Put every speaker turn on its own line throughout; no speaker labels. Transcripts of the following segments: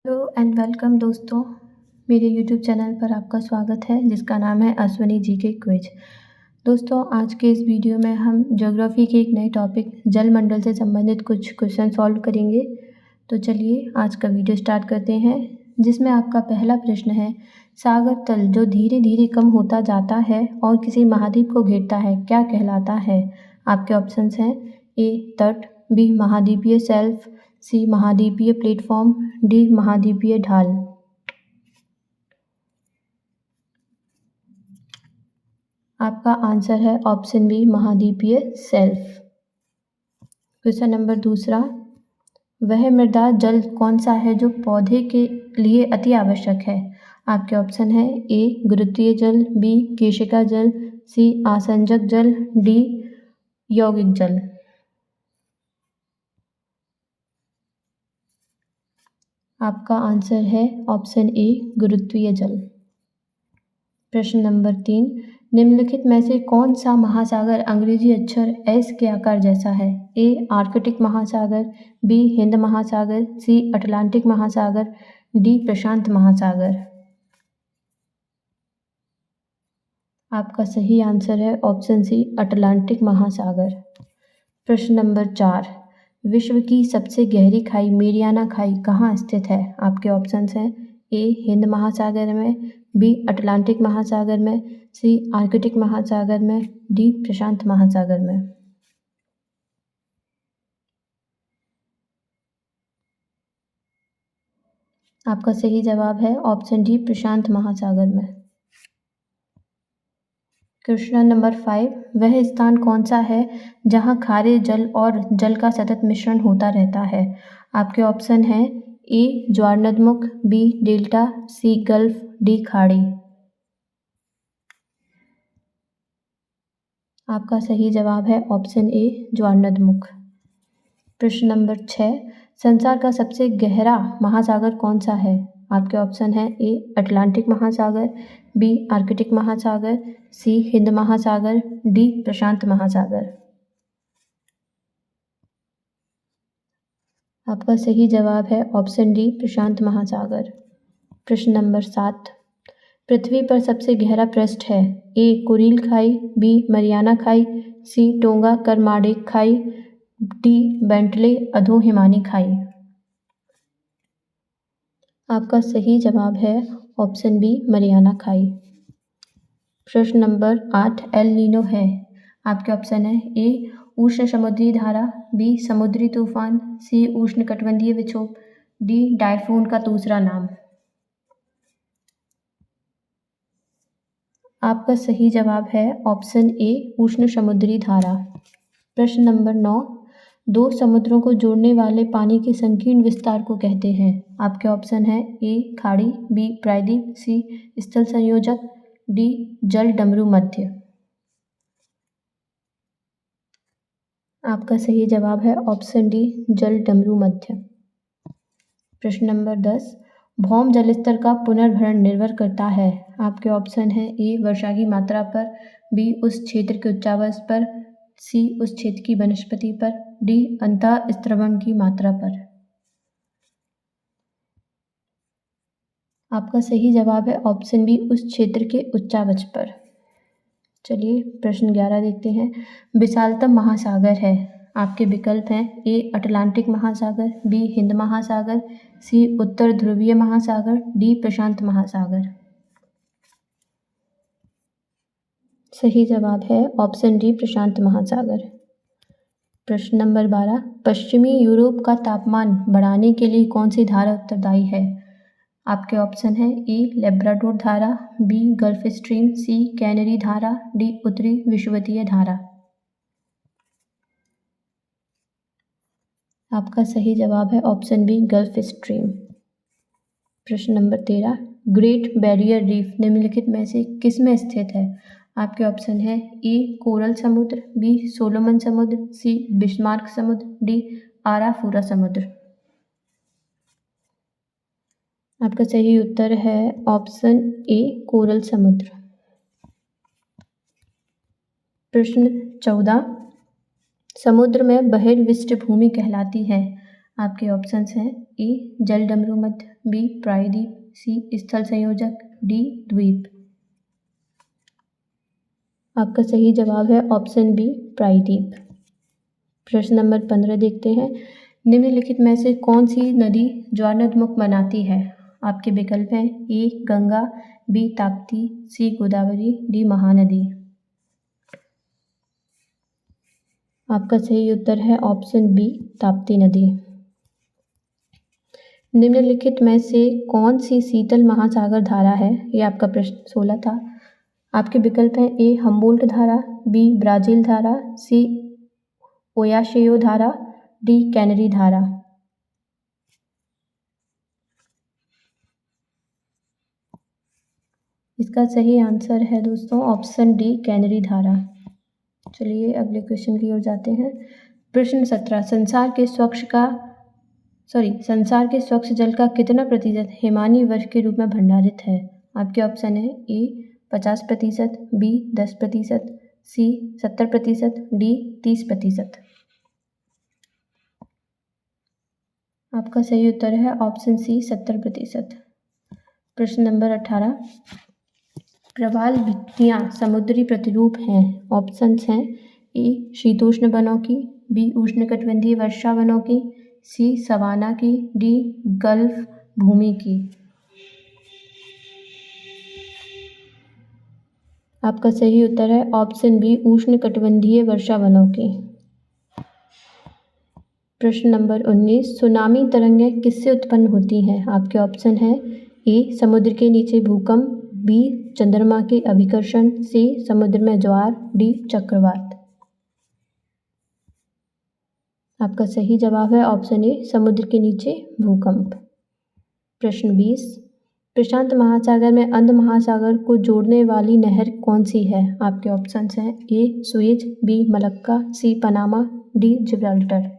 Hello and welcome दोस्तों, मेरे YouTube channel पर आपका स्वागत है जिसका नाम है अश्विनी जी के क्विज। दोस्तों, आज के इस वीडियो में हम ज्योग्राफी के एक नए टॉपिक जल मंडल से संबंधित कुछ क्वेश्चन सॉल्व करेंगे। तो चलिए आज का वीडियो स्टार्ट करते हैं, जिसमें आपका पहला प्रश्न है, सागर तल जो धीरे धीरे कम होता जाता है और किसी महाद्वीप को घेरता है क्या कहलाता है? आपके ऑप्शंस हैं ए तट, बी महाद्वीपीय शेल्फ, सी महाद्वीपीय प्लेटफॉर्म, डी महाद्वीपीय ढाल। आपका आंसर है ऑप्शन बी महाद्वीपीय शेल्फ। क्वेश्चन नंबर दूसरा, वह मृदा जल कौन सा है जो पौधे के लिए अति आवश्यक है? आपके ऑप्शन है ए गुरुत्वीय जल, बी केशिका जल, सी आसंजक जल, डी यौगिक जल। आपका आंसर है ऑप्शन ए गुरुत्वीय जल। प्रश्न नंबर 3, निम्नलिखित में से कौन सा महासागर अंग्रेजी अक्षर एस के आकार जैसा है? ए आर्कटिक महासागर, बी हिंद महासागर, सी अटलांटिक महासागर, डी प्रशांत महासागर। आपका सही आंसर है ऑप्शन सी अटलांटिक महासागर। प्रश्न नंबर 4, विश्व की सबसे गहरी खाई मेरियाना खाई कहाँ स्थित है? आपके ऑप्शंस हैं ए हिंद महासागर में, बी अटलांटिक महासागर में, सी आर्कटिक महासागर में, डी प्रशांत महासागर में। आपका सही जवाब है ऑप्शन डी प्रशांत महासागर में। क्वेश्चन नंबर 5, वह स्थान कौन सा है जहां खारे जल और जल का सतत मिश्रण होता रहता है? आपके ऑप्शन हैं ए ज्वारनदमुख, बी डेल्टा, सी गल्फ, डी खाड़ी। आपका सही जवाब है ऑप्शन ए ज्वारनदमुख। प्रश्न नंबर 6, संसार का सबसे गहरा महासागर कौन सा है? आपके ऑप्शन है ए अटलांटिक महासागर, बी आर्कटिक महासागर, सी हिंद महासागर, डी प्रशांत महासागर। आपका सही जवाब है ऑप्शन डी प्रशांत महासागर। प्रश्न नंबर 7, पृथ्वी पर सबसे गहरा पृष्ठ है? ए कुरील खाई, बी मरियाना खाई, सी टोंगा करमाडेक खाई, डी बेंटले अधोहिमानी खाई। आपका सही जवाब है ऑप्शन बी मरियाना खाई। प्रश्न नंबर 8, एल नीनो है? आपके ऑप्शन है ए उष्ण समुद्री धारा, बी समुद्री तूफान, सी उष्णकटिबंधीय विक्षोभ, डी टाइफून का दूसरा नाम। आपका सही जवाब है ऑप्शन ए उष्ण समुद्री धारा। प्रश्न नंबर 9, दो समुद्रों को जोड़ने वाले पानी के संकीर्ण विस्तार को कहते हैं? आपके ऑप्शन है ए खाड़ी, बी प्रायद्वीप, सी स्थल संयोजक, डी जल डमरू मध्य। आपका सही जवाब है ऑप्शन डी जल डमरू मध्य। प्रश्न नंबर 10, भौम जल स्तर का पुनर्भरण निर्भर करता है? आपके ऑप्शन है ए वर्षा की मात्रा पर, बी उस क्षेत्र के उच्चावच पर, सी उस क्षेत्र की वनस्पति पर, डी अंतःस्त्रवण की मात्रा पर। आपका सही जवाब है ऑप्शन बी उस क्षेत्र के उच्चावच पर। चलिए प्रश्न 11 देखते हैं, विशालतम महासागर है? आपके विकल्प हैं ए अटलांटिक महासागर, बी हिंद महासागर, सी उत्तर ध्रुवीय महासागर, डी प्रशांत महासागर। सही जवाब है ऑप्शन डी प्रशांत महासागर। प्रश्न नंबर 12, पश्चिमी यूरोप का तापमान बढ़ाने के लिए कौन सी धारा उत्तरदायी है? आपके ऑप्शन है ए लेब्राडोर धारा, बी गल्फ स्ट्रीम, सी कैनरी धारा, डी उत्तरी विषुवतीय धारा। आपका सही जवाब है ऑप्शन बी गल्फ स्ट्रीम। प्रश्न नंबर 13, ग्रेट बैरियर रीफ निम्नलिखित में से किस में स्थित है? आपके ऑप्शन है ए कोरल समुद्र, बी सोलोमन समुद्र, सी बिस्मार्क समुद्र, डी आराफूरा समुद्र। आपका सही उत्तर है ऑप्शन ए कोरल समुद्र। प्रश्न 14, समुद्र में बहिर्विष्ट भूमि कहलाती है? आपके ऑप्शंस हैं ए जल डमरू मध्य, बी प्रायद्वीप, सी स्थल संयोजक, डी द्वीप। आपका सही जवाब है ऑप्शन बी प्रायद्वीप। प्रश्न नंबर 15 देखते हैं। निम्नलिखित में से कौन सी नदी ज्वारनदमुख बनाती है? आपके विकल्प हैं ए गंगा, बी ताप्ती, सी गोदावरी, डी महानदी। आपका सही उत्तर है ऑप्शन बी ताप्ती नदी। निम्नलिखित में से कौन सी शीतल महासागर धारा है? ये आपका प्रश्न 16 था। आपके विकल्प हैं ए हम्बोल्ट धारा, बी ब्राजील धारा, सी ओयाशियो धारा, डी कैनरी धारा। इसका सही आंसर है दोस्तों ऑप्शन डी कैनरी धारा। चलिए अगले क्वेश्चन की ओर जाते हैं। प्रश्न 17। संसार के स्वच्छ जल का कितना प्रतिशत हिमानी बर्फ के रूप में भंडारित है? आपके ऑप्शन है ए 50%, बी 10%, सी 70%, डी 30%। आपका सही उत्तर है ऑप्शन सी 70%। प्रश्न नंबर 18। प्रवाल भित्तियाँ समुद्री प्रतिरूप हैं। ऑप्शंस हैं ए शीतोष्ण वनों की, बी उष्णकटिबंधीय वर्षा वनों की, सी सवाना की, डी गल्फ भूमि की। आपका सही उत्तर है ऑप्शन बी उष्णकटिबंधीय वर्षा वनों की। प्रश्न नंबर 19। सुनामी तरंगें किससे उत्पन्न होती हैं? आपके ऑप्शन हैं ए समुद्र के नीचे भूकंप, बी चंद्रमा के अभिकर्षण, सी समुद्र में ज्वार, डी चक्रवात। आपका सही जवाब है ऑप्शन ए समुद्र के नीचे भूकंप। प्रश्न 20। प्रशांत महासागर में अंध महासागर को जोड़ने वाली नहर कौन सी है? आपके ऑप्शंस हैं ए सुएज, बी मलक्का, सी पनामा, डी जिब्राल्टर।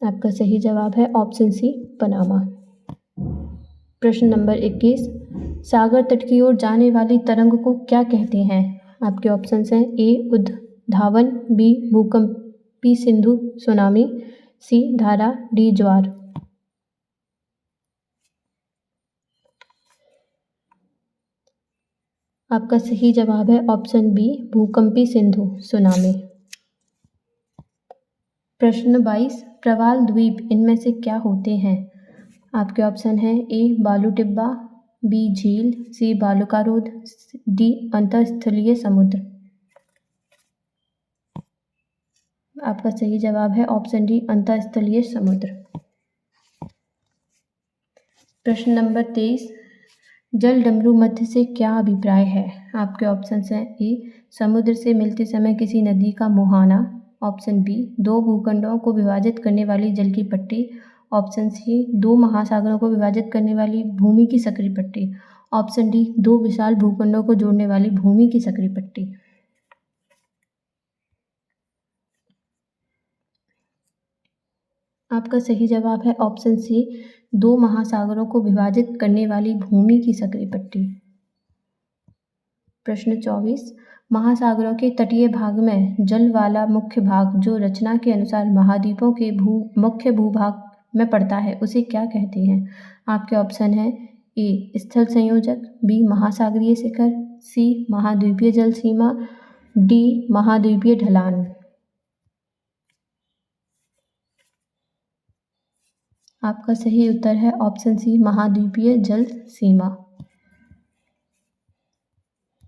आपका सही जवाब है ऑप्शन सी पनामा। प्रश्न नंबर 21। सागर तट की ओर जाने वाली तरंग को क्या कहते हैं? आपके ऑप्शंस हैं ए उद्धावन, बी भूकंपी सिंधु सुनामी, सी धारा, डी ज्वार। आपका सही जवाब है ऑप्शन बी भूकंपी सिंधु सुनामी। प्रश्न 22। प्रवाल द्वीप इनमें से क्या होते हैं? आपके ऑप्शन हैं ए बालू टिब्बा, बी झील, सी बालुकारोध, डी अंतःस्थलीय समुद्र। आपका सही जवाब है ऑप्शन डी अंतःस्थलीय समुद्र। प्रश्न नंबर 23। जल डमरू मध्य से क्या अभिप्राय है? आपके ऑप्शन हैं ए समुद्र से मिलते समय किसी नदी का मुहाना, ऑप्शन बी दो भूखंडों को विभाजित करने वाली जल की पट्टी, ऑप्शन सी दो महासागरों को विभाजित करने वाली भूमि की सकरी पट्टी, ऑप्शन डी दो विशाल भूखंडों को जोड़ने वाली भूमि की सकरी पट्टी। आपका सही जवाब है ऑप्शन सी दो महासागरों को विभाजित करने वाली भूमि की सकरी पट्टी। प्रश्न 24। महासागरों के तटीय भाग में जल वाला मुख्य भाग जो रचना के अनुसार महाद्वीपों के मुख्य भूभाग में पड़ता है उसे क्या कहते हैं? आपके ऑप्शन हैं ए स्थल संयोजक, बी महासागरीय शिखर, सी महाद्वीपीय जल सीमा, डी महाद्वीपीय ढलान। आपका सही उत्तर है ऑप्शन सी महाद्वीपीय जल सीमा।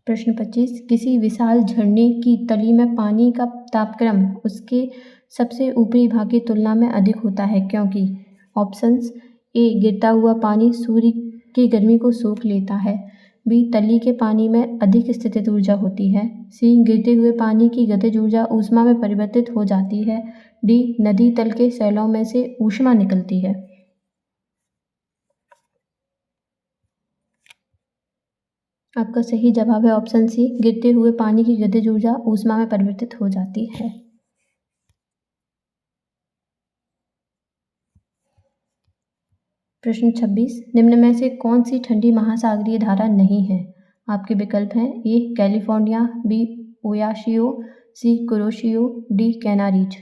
प्रश्न 25। किसी विशाल झरने की तली में पानी का तापक्रम उसके सबसे ऊपरी भाग की तुलना में अधिक होता है क्योंकि? ऑप्शंस ए गिरता हुआ पानी सूर्य की गर्मी को सोख लेता है, बी तली के पानी में अधिक स्थितिज ऊर्जा होती है, सी गिरते हुए पानी की गतिज ऊर्जा ऊष्मा में परिवर्तित हो जाती है, डी नदी तल के सैलों में से ऊष्मा निकलती है। आपका सही जवाब है ऑप्शन सी गिरते हुए पानी की गतिज ऊर्जा ऊष्मा में परिवर्तित हो जाती है। प्रश्न 26। निम्न में से कौन सी ठंडी महासागरीय धारा नहीं है? आपके विकल्प हैं ए कैलिफोर्निया, बी ओयाशियो, सी कुरोशियो, डी कैनारीज।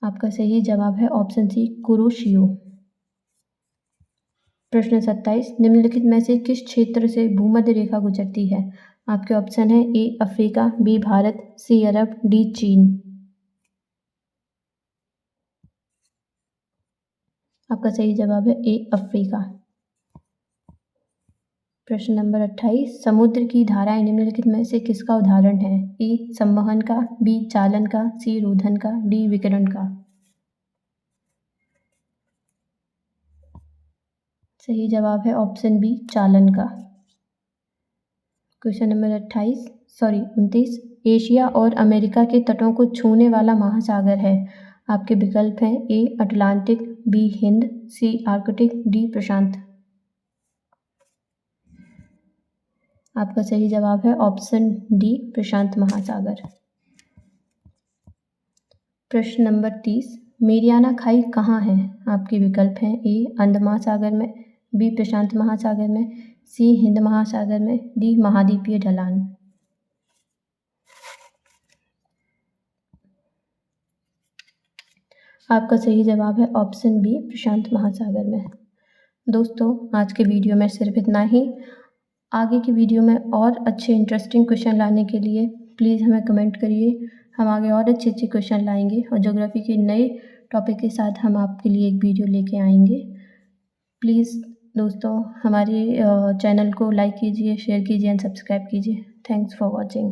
आपका सही जवाब है ऑप्शन सी कुरोशियो। प्रश्न 27, निम्नलिखित में से किस क्षेत्र से भूमध्य रेखा गुजरती है? आपके ऑप्शन है A Africa, B Bharat, C Arab, D Cheen. आपका सही जवाब है ए अफ्रीका। प्रश्न नंबर 28, समुद्र की धाराएं निम्नलिखित में से किसका उदाहरण है? ए संवहन का, बी चालन का, सी रोधन का, डी विकिरण का। सही जवाब है ऑप्शन बी चालन का। क्वेश्चन नंबर 29, एशिया और अमेरिका के तटों को छूने वाला महासागर है? आपके विकल्प हैं A Atlantic, B Hind, C Arctic, D प्रशांत। आपका सही जवाब है ऑप्शन डी प्रशांत महासागर। प्रश्न नंबर 30, मेरियाना खाई कहाँ है? आपके विकल्प हैं ए अंध महासागर में, बी प्रशांत महासागर में, सी हिंद महासागर में, डी महाद्वीपीय ढलान। आपका सही जवाब है ऑप्शन बी प्रशांत महासागर में। दोस्तों, आज के वीडियो में सिर्फ इतना ही। आगे की वीडियो में और अच्छे इंटरेस्टिंग क्वेश्चन लाने के लिए प्लीज़ हमें कमेंट करिए। हम आगे और अच्छे अच्छे क्वेश्चन लाएंगे और ज्योग्राफी के नए टॉपिक के साथ हम आपके लिए एक वीडियो लेके आएंगे। प्लीज़ दोस्तों, हमारे चैनल को लाइक कीजिए, शेयर कीजिए एंड सब्सक्राइब कीजिए। Thanks for watching.